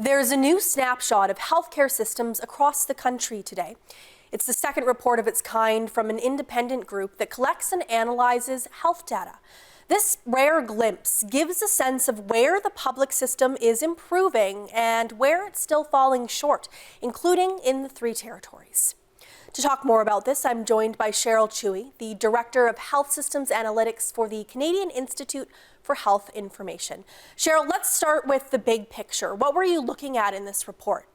There's a new snapshot of healthcare systems across the country today. It's the second report of its kind from an independent group that collects and analyzes health data. This rare glimpse gives a sense of where the public system is improving and where it's still falling short, including in the three territories. To talk more about this, I'm joined by Cheryl Chewy, the Director of Health Systems Analytics for the Canadian Institute for Health Information. Cheryl, let's start with the big picture. What were you looking at in this report?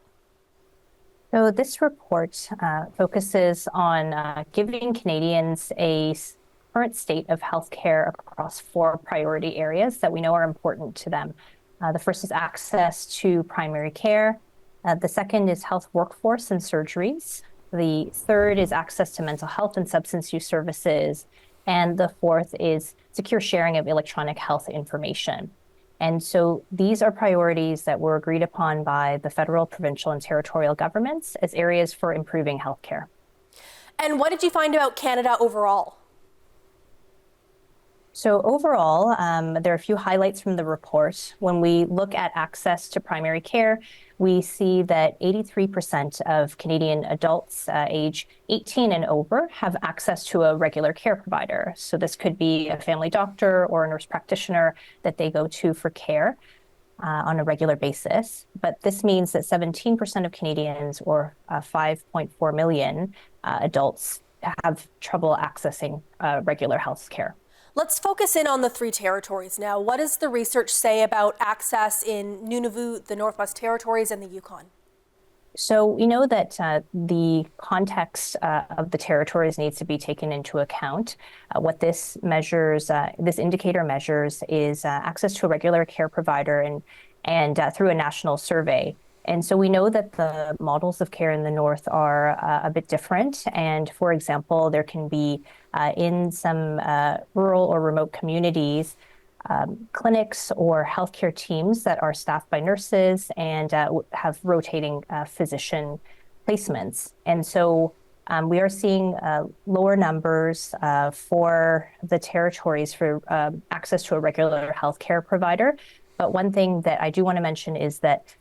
So this report focuses on giving Canadians a current state of healthcare across four priority areas that we know are important to them. The first is access to primary care. The second is health workforce and surgeries. The third is access to mental health and substance use services. And the fourth is secure sharing of electronic health information. And so these are priorities that were agreed upon by the federal, provincial, and territorial governments as areas for improving healthcare. And what did you find about Canada overall? So overall, there are a few highlights from the report. When we look at access to primary care, we see that 83% of Canadian adults age 18 and over have access to a regular care provider. So this could be a family doctor or a nurse practitioner that they go to for care on a regular basis. But this means that 17% of Canadians, or 5.4 million adults, have trouble accessing regular health care. Let's focus in on the three territories now. What does the research say about access in Nunavut, the Northwest Territories, and the Yukon? So we know that the context of the territories needs to be taken into account. What this measures, this indicator measures, is access to a regular care provider and through a national survey. And so we know that the models of care in the North are a bit different. And for example, there can be in some rural or remote communities, clinics or healthcare teams that are staffed by nurses and have rotating physician placements. And so we are seeing lower numbers for the territories for access to a regular healthcare provider. But one thing that I do want to mention is that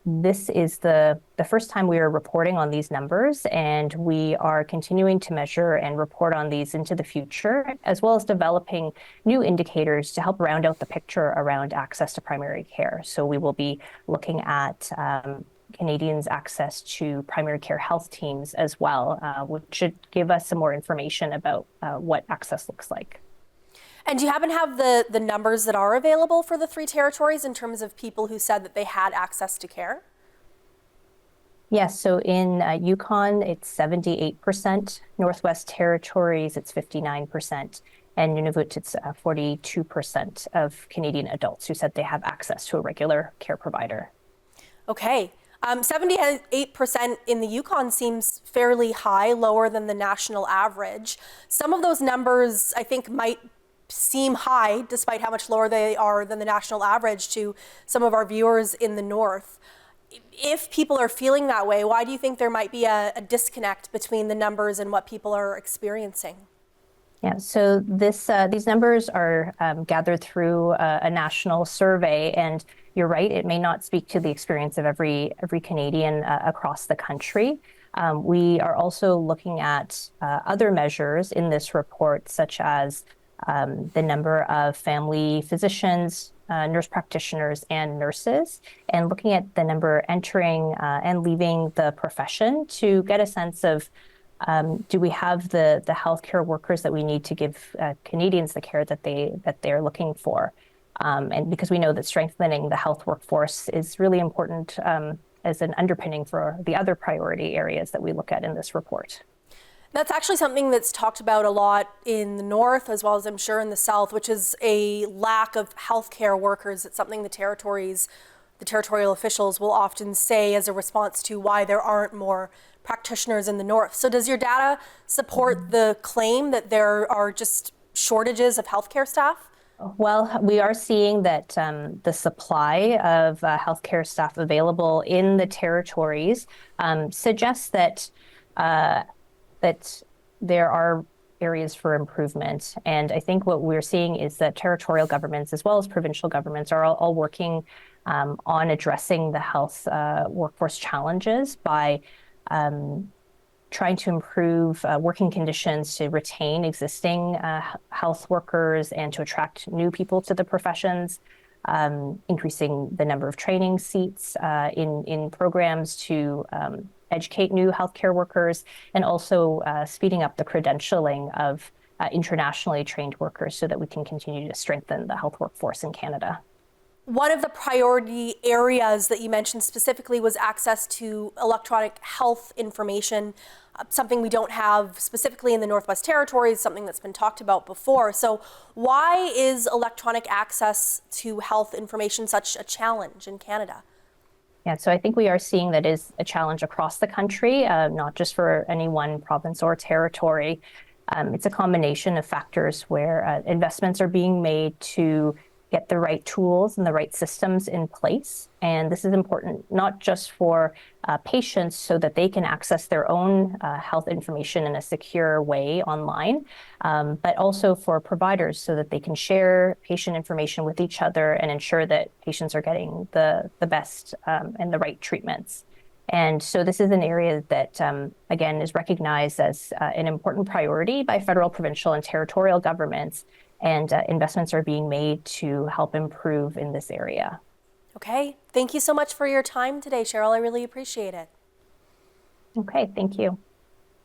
this is the first time we are reporting on these numbers, and we are continuing to measure and report on these into the future, as well as developing new indicators to help round out the picture around access to primary care. So we will be looking at Canadians' access to primary care health teams as well, which should give us some more information about what access looks like. And do you happen to have the numbers that are available for the three territories in terms of people who said that they had access to care? Yes, so in Yukon, it's 78%, Northwest Territories, it's 59%, and Nunavut, it's 42% of Canadian adults who said they have access to a regular care provider. Okay. 78% in the Yukon seems fairly high, lower than the national average. Some of those numbers, I think, might seem high, despite how much lower they are than the national average to some of our viewers in the North. If people are feeling that way, why do you think there might be a disconnect between the numbers and what people are experiencing? Yeah, so these numbers are gathered through a national survey, and you're right, it may not speak to the experience of every Canadian across the country. We are also looking at other measures in this report, such as the number of family physicians, nurse practitioners, and nurses, and looking at the number entering and leaving the profession to get a sense of do we have the healthcare workers that we need to give Canadians the care that they're looking for, and because we know that strengthening the health workforce is really important as an underpinning for the other priority areas that we look at in this report. That's actually something that's talked about a lot in the North, as well as I'm sure in the South, which is a lack of healthcare workers. It's something the territorial officials will often say as a response to why there aren't more practitioners in the North. So does your data support the claim that there are just shortages of healthcare staff? Well, we are seeing that the supply of healthcare staff available in the territories suggests that there are areas for improvement. And I think what we're seeing is that territorial governments as well as provincial governments are all working on addressing the health workforce challenges by trying to improve working conditions to retain existing health workers and to attract new people to the professions, increasing the number of training seats in programs to educate new healthcare workers, and also speeding up the credentialing of internationally trained workers so that we can continue to strengthen the health workforce in Canada. One of the priority areas that you mentioned specifically was access to electronic health information, something we don't have specifically in the Northwest Territories, something that's been talked about before. So why is electronic access to health information such a challenge in Canada? Yeah, so I think we are seeing that is a challenge across the country, not just for any one province or territory. It's a combination of factors where investments are being made to get the right tools and the right systems in place. And this is important not just for patients so that they can access their own health information in a secure way online, but also for providers so that they can share patient information with each other and ensure that patients are getting the best and the right treatments. And so this is an area that, again, is recognized as an important priority by federal, provincial, and territorial governments, and investments are being made to help improve in this area. Okay, thank you so much for your time today, Cheryl. I really appreciate it. Okay, thank you.